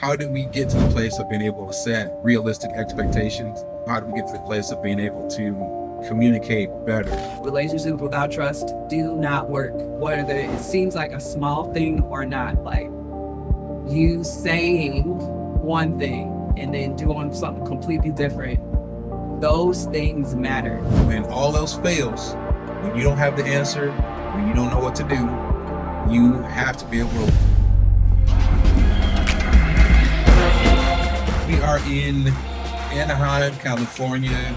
how do we get to the place of being able to set realistic expectations? How do we get to the place of being able to communicate better? Relationships without trust do not work, whether it seems like a small thing or not. Like you saying one thing and then doing something completely different, those things matter. When all else fails, when you don't have the answer, when you don't know what to do, you have to be able to. We are in Anaheim, California.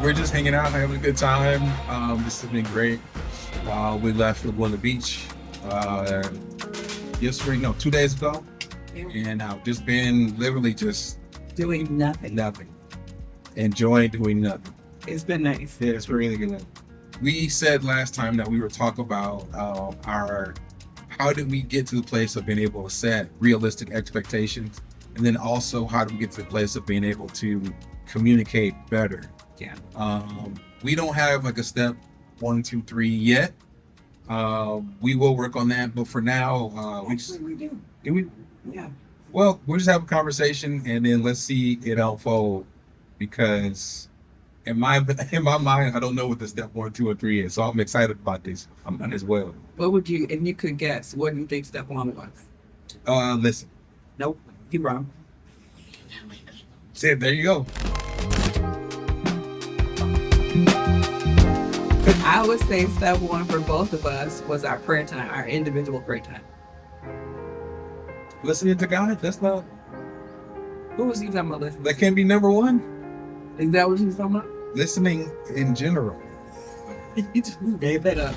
We're just hanging out, having a good time. This has been great. We left Laguna Beach yesterday, no, 2 days ago. And I've just been literally just Doing nothing. Enjoying doing nothing. It's been nice. Yeah, it's really good. We said last time that we were talking about how did we get to the place of being able to set realistic expectations, and then also how do we get to the place of being able to communicate better. Yeah. We don't have like a step 1, 2, 3 yet. We will work on that, but for now, we do. Do we? Yeah. Well, we'll just have a conversation and then let's see it unfold, because in my mind, I don't know what the step 1, 2, or 3 is. So I'm excited about this as well. What would you, if you could guess, what do you think step one was? Listen. Nope. You're wrong. See, there you go. I would say step one for both of us was our prayer time, our individual prayer time. Listening to God, that's not. Who was you talking about listening? That can't be number 1. Is that what you was talking about? Listening in general. You just gave that up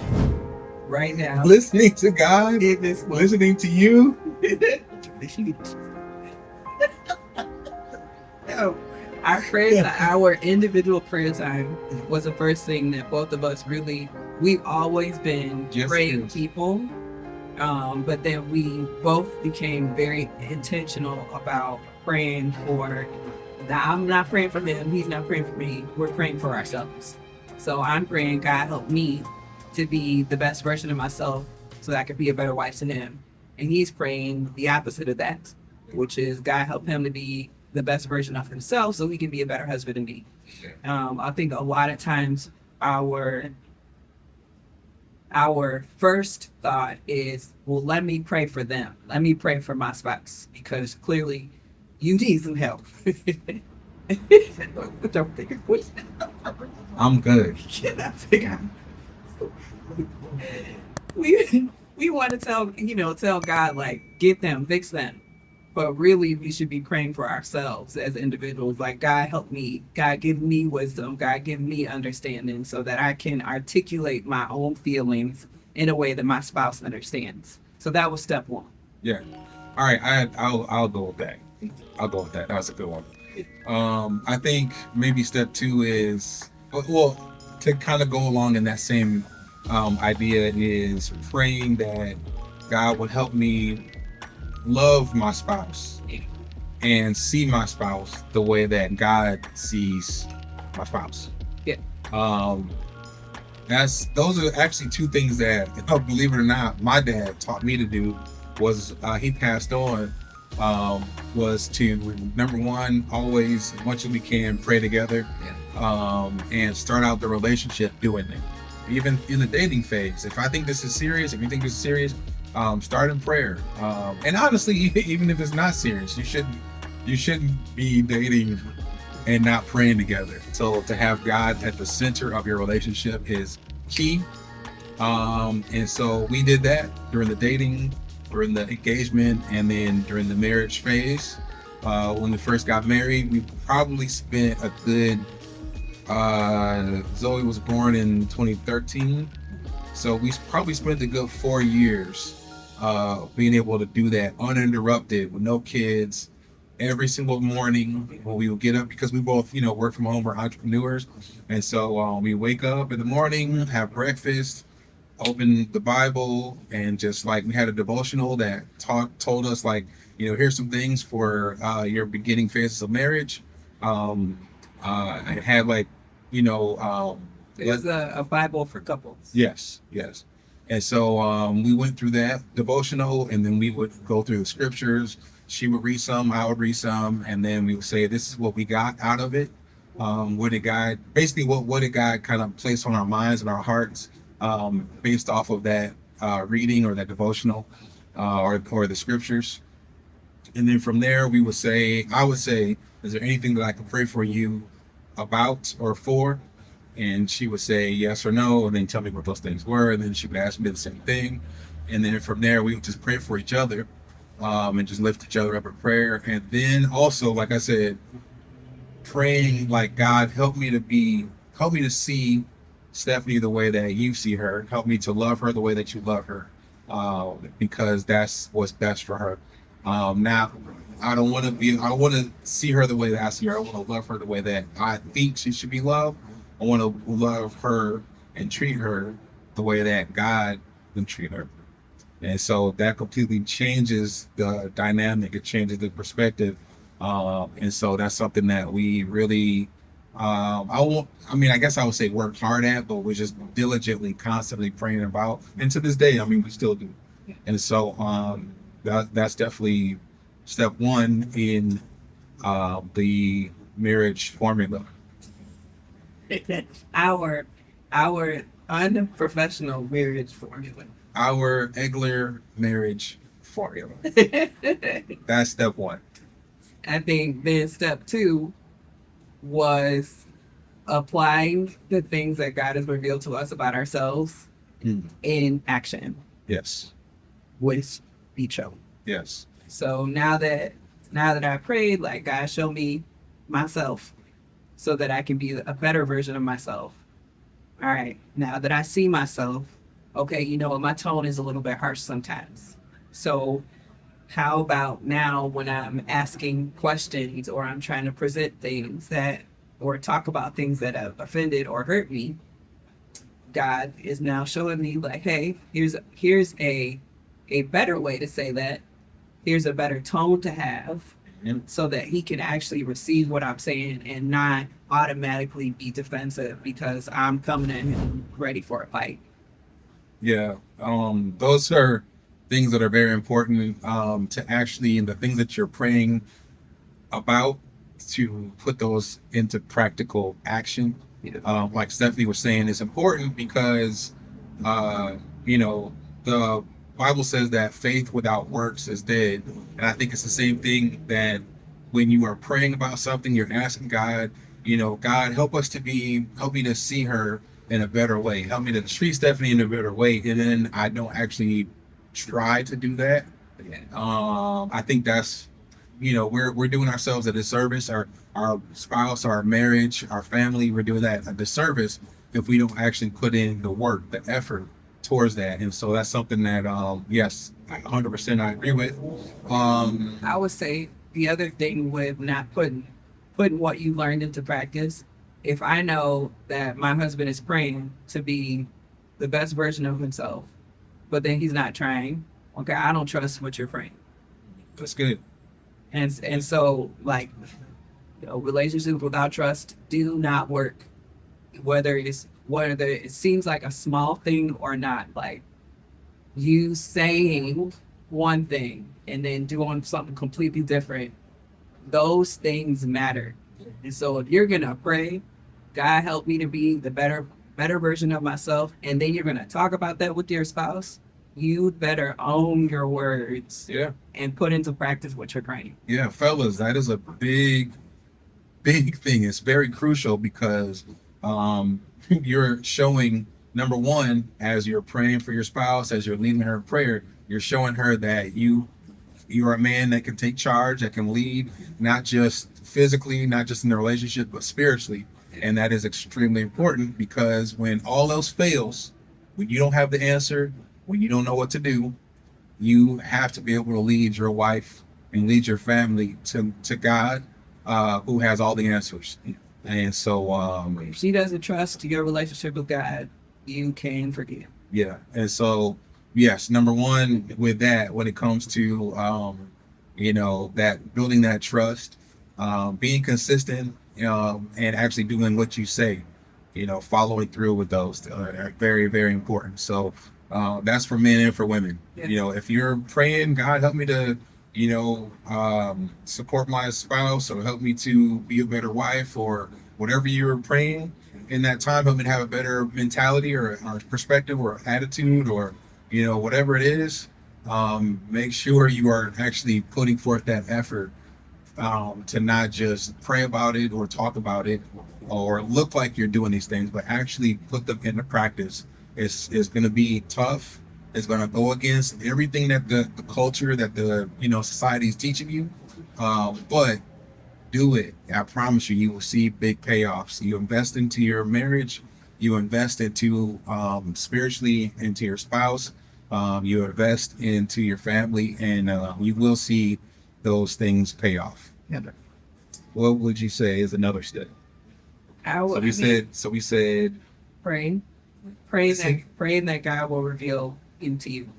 right now. Listening to God, In this one. listening to you. No. Our prayer, our individual prayer time was the first thing that both of us really, we've always been Yes, praying yes. people. But then we both became very intentional about praying for. Now, I'm not praying for him. He's not praying for me. We're praying for ourselves. So I'm praying, God, help me to be the best version of myself so that I can be a better wife to him. And he's praying the opposite of that, which is God, help him to be the best version of himself so he can be a better husband to me. I think a lot of times our first thought is, well, let me pray for them. Let me pray for my spouse, because clearly you need some help. I'm good. We want to tell God, like, get them, fix them. But really, we should be praying for ourselves as individuals. Like, God, help me. God, give me wisdom. God, give me understanding so that I can articulate my own feelings in a way that my spouse understands. So that was step one. Yeah. All right. I'll go with that. I'll go with that. That was a good one. I think maybe step 2 is, well, to kind of go along in that same idea, is praying that God would help me love my spouse and see my spouse the way that God sees my spouse. Yeah. Those are actually 2 things that, believe it or not, my dad taught me to do. Was he passed on, was to, number 1, always, as much as we can, pray together. And start out the relationship doing it. Even in the dating phase, if I think this is serious, if you think this is serious, start in prayer. And honestly, even if it's not serious, you shouldn't be dating and not praying together. So to have God at the center of your relationship is key. And so we did that during the dating, during the engagement, and then during the marriage phase. When we first got married, we probably spent a good, Zoe was born in 2013. So we probably spent a good 4 years being able to do that uninterrupted with no kids. Every single morning when we would get up, because we both, work from home, we're entrepreneurs. And so we wake up in the morning, have breakfast, open the Bible, and just like we had a devotional that told us, like, here's some things for your beginning phases of marriage. I had like, There's a Bible for couples. Yes. And so we went through that devotional, and then we would go through the scriptures, she would read some, I would read some, and then we would say, "This is what we got out of it. What did God basically what did God kind of place on our minds and our hearts based off of that reading or that devotional or the scriptures?" And then from there, I would say, "Is there anything that I can pray for you about or for?" And she would say yes or no, and then tell me what those things were, and then she would ask me the same thing, and then from there we would just pray for each other, and just lift each other up in prayer. And then also, like I said, praying like, God, help me to see Stephanie the way that you see her. Help me to love her the way that you love her, because that's what's best for her. Now, I don't want to see her the way that I see her. I want to love her the way that I think she should be loved. I want to love her and treat her the way that God would treat her. And so that completely changes the dynamic. It changes the perspective. And so that's something that we really, I guess I would say work hard at, but we're just diligently, constantly praying about. And to this day, I mean, we still do. And so that's definitely step one in the marriage formula. Our unprofessional marriage formula. Our Egler marriage formula. That's step one. I think then step two was applying the things that God has revealed to us about ourselves in action Yes. with each other. Yes. So now that I prayed, like, God, show me myself so that I can be a better version of myself. All right, now that I see myself, okay, you know what, my tone is a little bit harsh sometimes. So how about now when I'm asking questions or I'm trying to present things that or talk about things that have offended or hurt me, God is now showing me like, hey, here's a better way to say that. Here's a better tone to have so that he can actually receive what I'm saying and not automatically be defensive because I'm coming in ready for a fight. Yeah. Those are things that are very important to actually, and the things that you're praying about, to put those into practical action. Like Stephanie was saying, it's important because, the Bible says that faith without works is dead. And I think it's the same thing that when you are praying about something, you're asking God, God, help me to see her in a better way. Help me to treat Stephanie in a better way. And then I don't actually try to do that. I think that's, we're doing ourselves a disservice, our spouse, our marriage, our family, we're doing that a disservice if we don't actually put in the work, the effort towards that. And so that's something that, yes, 100% I agree with. I would say the other thing with not putting what you learned into practice, if I know that my husband is praying to be the best version of himself, but then he's not trying, okay, I don't trust what you're praying. That's good. And so, like, relationships without trust do not work. Whether it seems like a small thing or not, like you saying one thing and then doing something completely different, those things matter. And so if you're gonna pray, God help me to be the better version of myself, and then you're gonna talk about that with your spouse, you better own your words. Yeah. And put into practice what you're praying. Yeah, fellas, that is a big thing. It's very crucial because you're showing, number one, as you're praying for your spouse, as you're leading her in prayer, you're showing her that you're a man that can take charge, that can lead, not just physically, not just in the relationship, but spiritually. And that is extremely important because when all else fails, when you don't have the answer, when you don't know what to do, you have to be able to lead your wife and lead your family to God, who has all the answers. And so if she doesn't trust your relationship with God, you can forgive. Yeah. And so, yes, number one with that, when it comes to, that building that trust, being consistent, and actually doing what you say, following through with those are very, very important. So that's for men and for women. Yeah. If you're praying, God, help me to support my spouse or help me to be a better wife or whatever you're praying in that time. Help me to have a better mentality or perspective or attitude or, whatever it is. Make sure you are actually putting forth that effort to not just pray about it or talk about it or look like you're doing these things, but actually put them into practice. It's going to be tough. It's going to go against everything that the culture that the society is teaching you. But do it. I promise you, you will see big payoffs. You invest into your marriage, you invest into spiritually into your spouse, you invest into your family, and you will see those things pay off. Yeah. What would you say is another step? So we said praying, praying that God will reveal into you.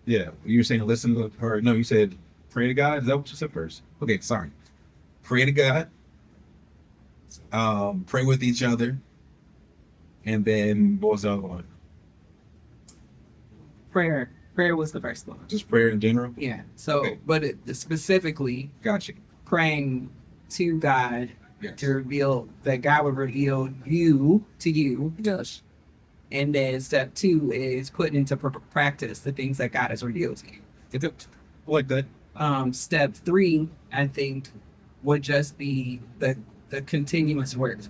yeah. You were saying listen to her. No, you said pray to God. Is that what you said first? Okay, sorry. Pray to God. Pray with each other, and then what was the other one? Prayer was the first one. Just prayer in general. Yeah. So, Okay. but specifically Gotcha. praying to God Yes. to reveal that God would reveal you to you. Yes. And then step 2 is putting into practice the things that God has revealed to you. Like that. Step 3, I think, would just be the continuous work.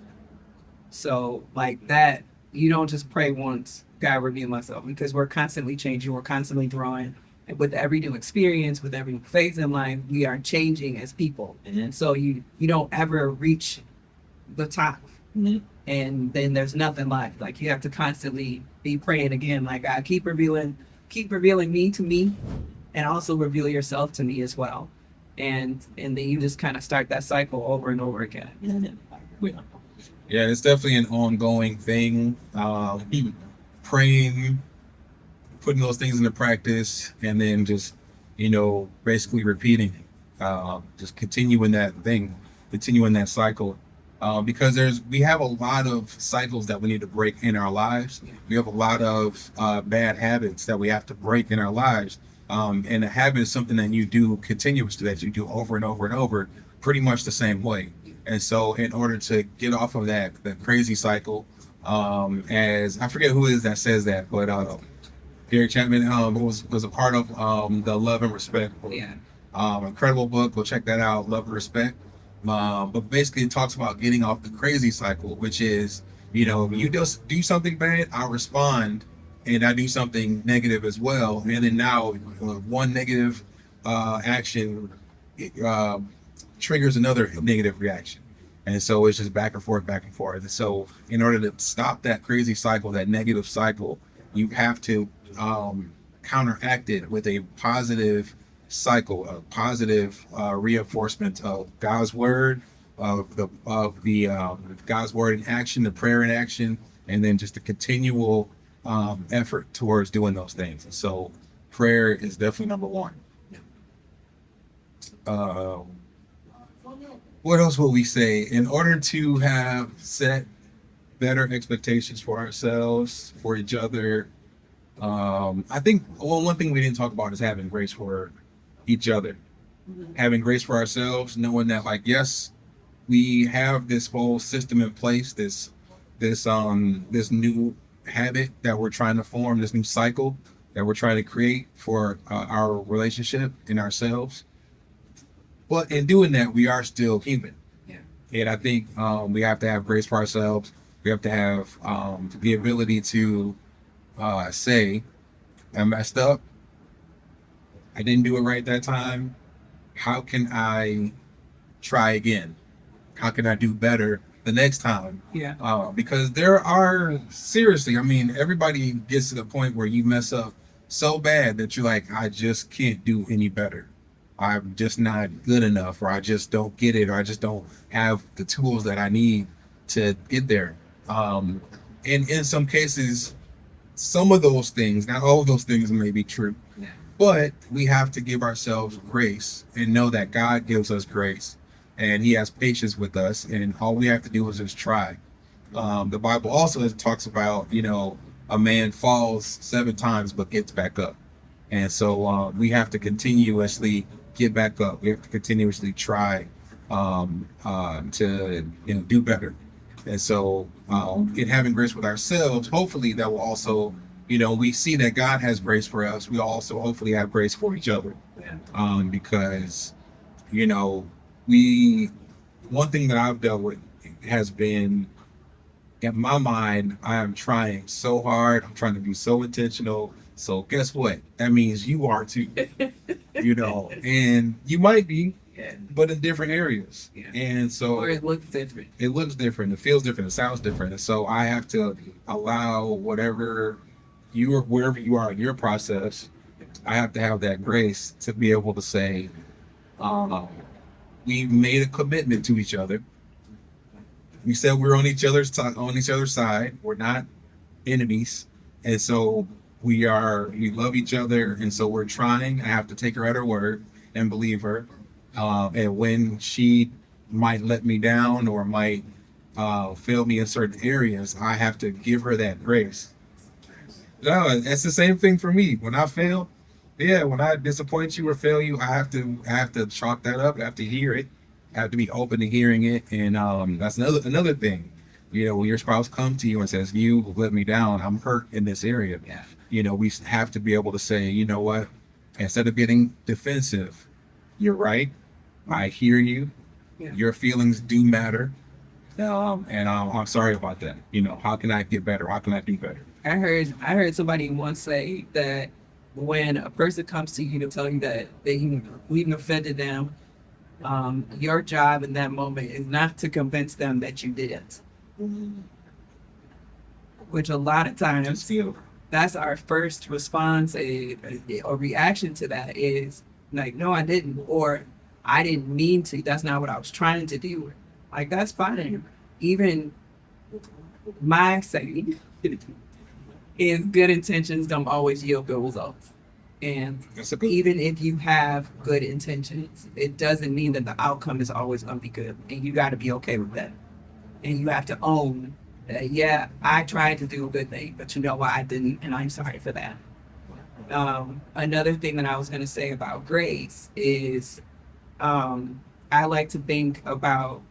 So like that, you don't just pray once, God reveal myself, because we're constantly changing, we're constantly growing. And with every new experience, with every new phase in life, we are changing as people. Mhm. So you don't ever reach the top. Mhm. And then there's nothing left. Like you have to constantly be praying again, like God, keep revealing me to me, and also reveal yourself to me as well. And then you just kind of start that cycle over and over again. Yeah, it's definitely an ongoing thing. Praying, putting those things into practice, and then just, basically repeating, just continuing that thing, continuing that cycle. Because we have a lot of cycles that we need to break in our lives. We have a lot of bad habits that we have to break in our lives. And a habit is something that you do continuously, that you do over and over and over, pretty much the same way. And so, in order to get off of the crazy cycle, as I forget who it is that says that, but Gary Chapman was a part of the Love and Respect book. Yeah. Incredible book. Go check that out. Love and Respect. But basically, it talks about getting off the crazy cycle, which is, you just do something bad, I respond, and I do something negative as well. And then now, one negative action triggers another negative reaction. And so it's just back and forth, back and forth. And so, in order to stop that crazy cycle, that negative cycle, you have to counteract it with a positive cycle, a positive reinforcement of God's word, of the God's word in action, the prayer in action, and then just a continual effort towards doing those things. And so prayer is definitely number one. What else will we say? In order to have set better expectations for ourselves, for each other, I think one thing we didn't talk about is having grace for each other, having grace for ourselves, knowing that, like, yes, we have this whole system in place, this new habit that we're trying to form, this new cycle that we're trying to create for our relationship and ourselves. But in doing that, we are still human. Yeah. And I think we have to have grace for ourselves. We have to have the ability to say, I messed up. I didn't do it right that time. How can I try again? How can I do better the next time? Yeah. Because there are, seriously, I mean, everybody gets to the point where you mess up so bad that you're like, I just can't do any better. I'm just not good enough, or I just don't get it, or I just don't have the tools that I need to get there. And in some cases, some of those things, not all of those things may be true, Yeah. but we have to give ourselves grace and know that God gives us grace and He has patience with us, and all we have to do is just try. The Bible also talks about, a man falls 7 times but gets back up. And so we have to continuously get back up. We have to continuously try to do better. And so, in having grace with ourselves, hopefully that will also, we see that God has grace for us. We also hopefully have grace for each other, because you know we one thing that I've dealt with has been, in my mind, I am trying so hard. I'm trying to be so intentional. So guess what? That means you are too. And you might be, Yeah. but in different areas. Yeah. And so Or it looks different. it looks different, it feels different, it sounds different. And so I have to allow whatever wherever you are in your process, I have to have that grace to be able to say, we made a commitment to each other. We said we're on each other's side. We're not enemies, and so we love each other, and so we're trying. I have to take her at her word and believe her. And when she might let me down or might fail me in certain areas, I have to give her that grace. No, it's the same thing for me. When I fail, yeah, when I disappoint you or fail you, I have to chalk that up. I have to hear it. I have to be open to hearing it. And that's another thing. When your spouse comes to you and says, "You let me down. I'm hurt in this area." Yeah. We have to be able to say, "You know what? Instead of getting defensive, you're right. I hear you. Yeah. Your feelings do matter. And I'm sorry about that. How can I get better? How can I do better?" I heard somebody once say that when a person comes to you to tell you that we've offended them, your job in that moment is not to convince them that you didn't. Which a lot of times that's our first response, or reaction to that is like, no, I didn't, or I didn't mean to. That's not what I was trying to do. Like, that's fine. Even my saying is good intentions don't always yield good results. And even if you have good intentions, it doesn't mean that the outcome is always going to be good. And you got to be okay with that. And you have to own that, yeah, I tried to do a good thing, but you know what? I didn't, and I'm sorry for that. Another thing that I was going to say about grace is, I like to think about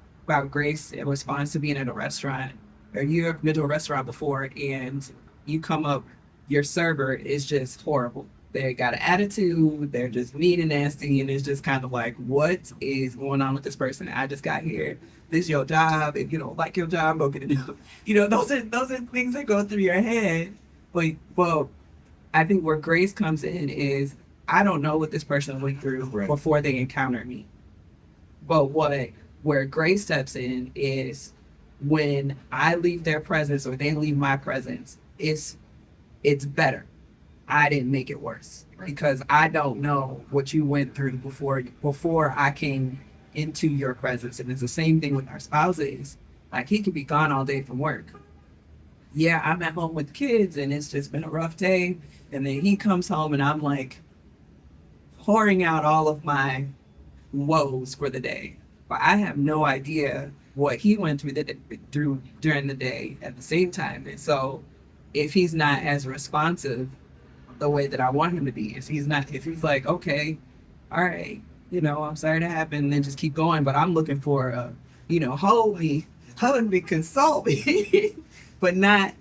grace in response to being at a restaurant. Or you've been to a restaurant before and you come up, your server is just horrible. They got an attitude, they're just mean and nasty, and it's just kind of like, what is going on with this person? I just got here. This is your job. If you don't like your job, go get it done. Those are things that go through your head. But well, I think where grace comes in is, I don't know what this person went through before they encountered me. But where grace steps in is when I leave their presence or they leave my presence, it's better. I didn't make it worse because I don't know what you went through before I came into your presence. And it's the same thing with our spouses. Like, he could be gone all day from work. Yeah, I'm at home with kids and it's just been a rough day. And then he comes home and I'm like pouring out all of my woes for the day. But I have no idea what he went through during the day at the same time. And so if he's not as responsive the way that I want him to be, if he's like, okay, all right, I'm sorry that happened, and then just keep going. But I'm looking for hold me, consult me, but not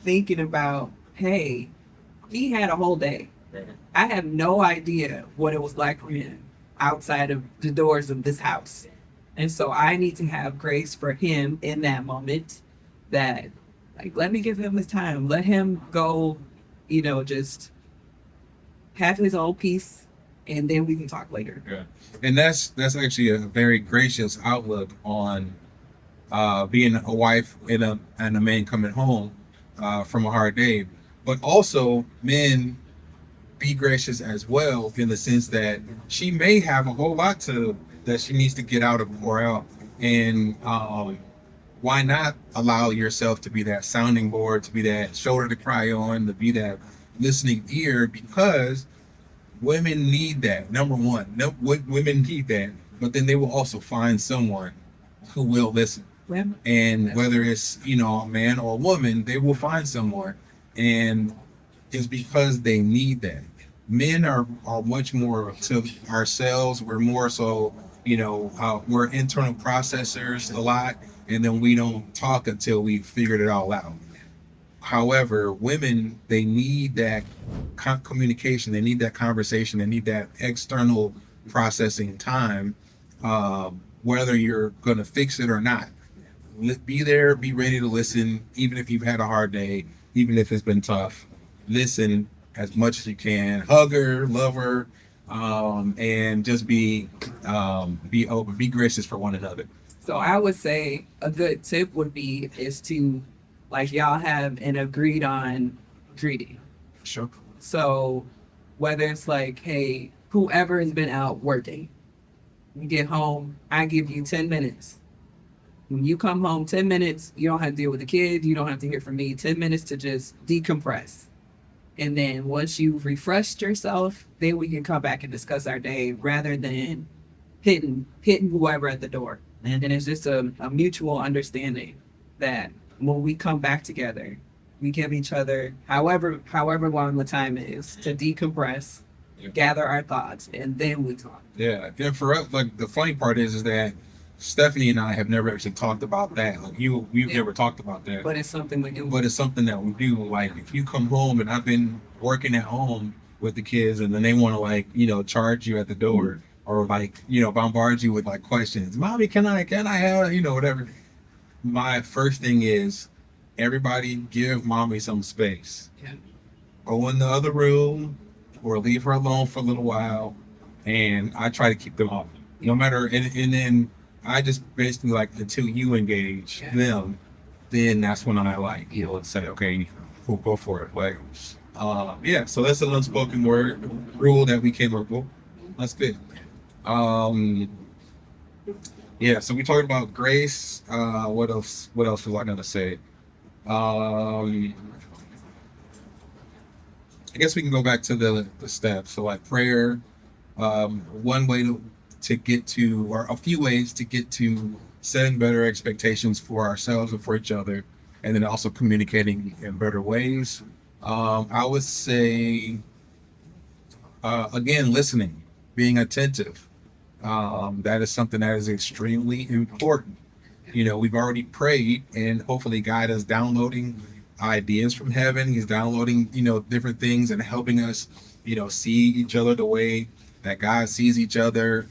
thinking about, hey, he had a whole day. I have no idea what it was like for him outside of the doors of this house. And so I need to have grace for him in that moment, that, like, let me give him his time. Let him go, just have his own peace, and then we can talk later. Yeah. And that's actually a very gracious outlook on being a wife and a man coming home from a hard day. But also, men, be gracious as well, in the sense that she may have a whole lot that she needs to get out and pour out. And why not allow yourself to be that sounding board, to be that shoulder to cry on, to be that listening ear? Because women need that. Number one, women need that, but then they will also find someone who will listen. And whether it's a man or a woman, they will find someone, and it's because they need that. Men are much more to ourselves. We're more so, we're internal processors a lot, and then we don't talk until we figured it all out. However, women, they need that communication, they need that conversation, they need that external processing time, whether you're going to fix it or not. Be there, be ready to listen, even if you've had a hard day, even if it's been tough. Listen as much as you can, hug her, love her, and just be open, be gracious for one another. So I would say a good tip would be is to like y'all have an agreed on greeting. Sure. So whether it's like, hey, whoever has been out working, you get home, I give you 10 minutes. When you come home, 10 minutes, you don't have to deal with the kids, you don't have to hear from me, 10 minutes to just decompress. And then once you've refreshed yourself, then we can come back and discuss our day rather than hitting whoever at the door. And it's just a mutual understanding that when we come back together, we give each other however long the time is to decompress, gather our thoughts, and then we talk. Yeah, and for us, like the funny part is that Stephanie and I have never actually talked about that. Like we've never talked about that. But it's something we do. But it's something that we do. Like if you come home and I've been working at home with the kids, and then they want to charge you at the door, or bombard you with like questions. Mommy, can I have whatever. My first thing is everybody give mommy some space. Yeah. Go in the other room or leave her alone for a little while, and I try to keep them off. No matter, and then I just basically until you engage them, then that's when I say, okay, we'll go for it. So that's an unspoken rule that we came up with. That's good. So we talked about grace. What else was I gonna say? I guess we can go back to the steps. So prayer, one way to get to, or a few ways to get to setting better expectations for ourselves and for each other, and then also communicating in better ways. I would say, again, listening, being attentive. That is something that is extremely important. We've already prayed, and hopefully God is downloading ideas from heaven. He's downloading, different things and helping us, see each other the way that God sees each other,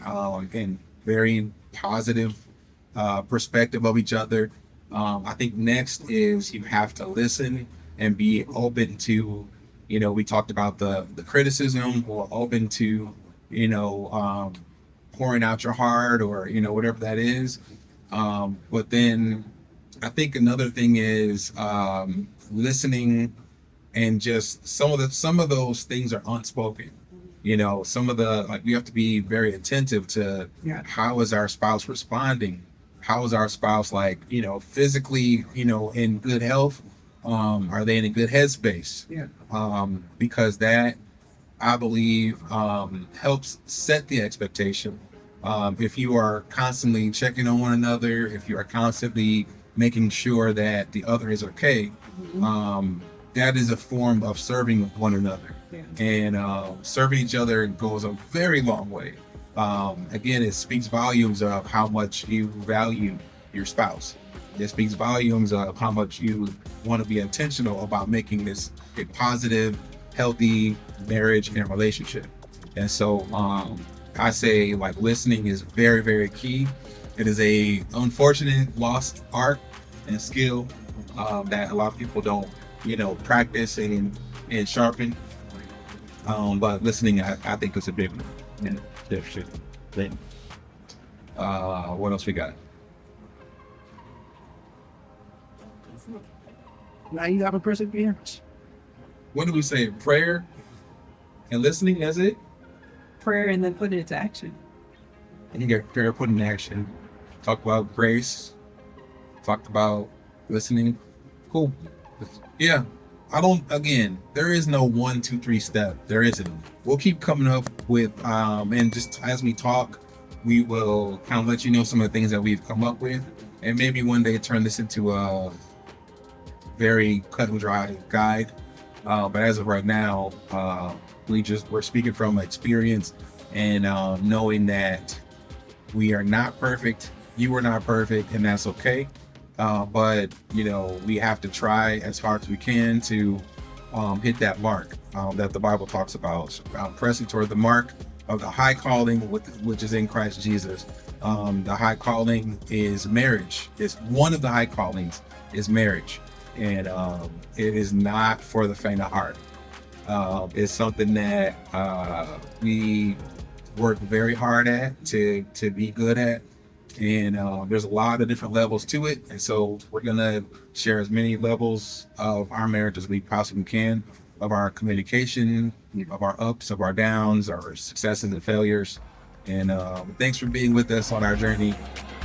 in very positive perspective of each other. I think next is you have to listen and be open to, we talked about the criticism, or open to, pouring out your heart, or, whatever that is. But then I think another thing is listening, and just some of those things are unspoken. Some of we have to be very attentive to how is our spouse responding? How is our spouse physically, in good health? Are they in a good headspace? Because that, I believe, helps set the expectation. If you are constantly checking on one another, if you are constantly making sure that the other is okay, that is a form of serving one another. And serving each other goes a very long way. Again, it speaks volumes of how much you value your spouse. It speaks volumes of how much you want to be intentional about making this a positive, healthy marriage and relationship. And so I say listening is very, very key. It is a unfortunate lost art and skill that a lot of people don't, practice and sharpen. But listening, I think is a big one. What else we got? Now you have a perseverance. What do we say? Prayer and listening, that's it? Prayer and then put it into action. And you get prayer put in action. Talk about grace. Talked about listening. Cool. Yeah. There is no 1, 2, 3 step. There isn't. We'll keep coming up with, and just as we talk, we will kind of let you know some of the things that we've come up with. And maybe one day turn this into a very cut and dry guide. But as of right now, we're speaking from experience and knowing that we are not perfect. You are not perfect, and that's okay. But we have to try as hard as we can to hit that mark that the Bible talks about, pressing toward the mark of the high calling which is in Christ Jesus. The high calling is marriage. It's one of the high callings is marriage, and it is not for the faint of heart. It's something that we work very hard at to be good at, and there's a lot of different levels to it, and so we're gonna share as many levels of our marriage as we possibly can, of our communication, of our ups, of our downs, our successes and failures. And thanks for being with us on our journey.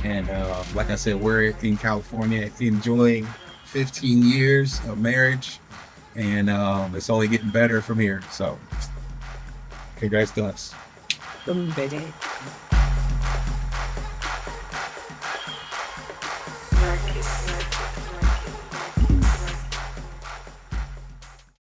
And like I said, we're in California enjoying 15 years of marriage, and it's only getting better from here. So congrats to us. Baby.